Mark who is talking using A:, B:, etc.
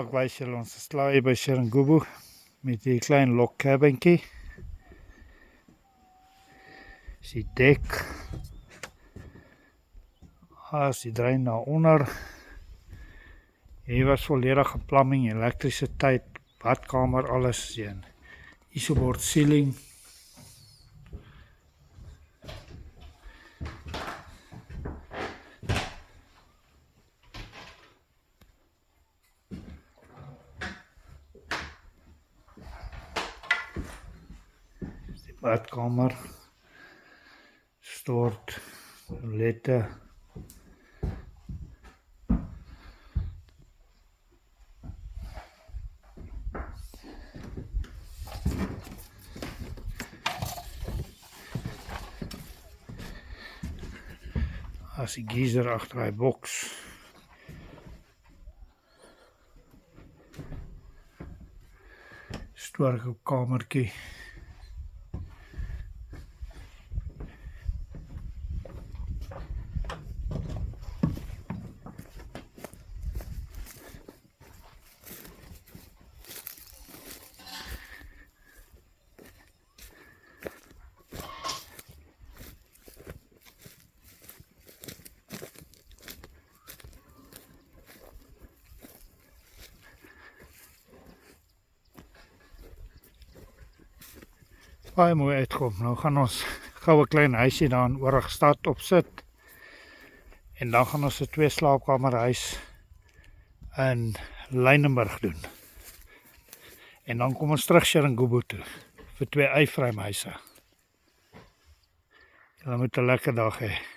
A: Ek wys julle ons slaai by Seringubu met die klein log cabintjie. Is die dek. As die drein na onder. Hier was volledige plumbing, elektrisiteit, badkamer, alles een. Isobord ceiling. Badkamer, stort, toilette, as die geyser agter die boks, stoorkamertjie. Baie mooi uitkom. Nou gaan ons gou 'n klein huisie daar in Oorigstad opsit. En dan gaan ons 'n 2 slaapkamer huis in Lynenburg doen. En dan kom ons terug Seringubu toe vir 2 eiframe huise. Julle moet 'n lekker dag hê.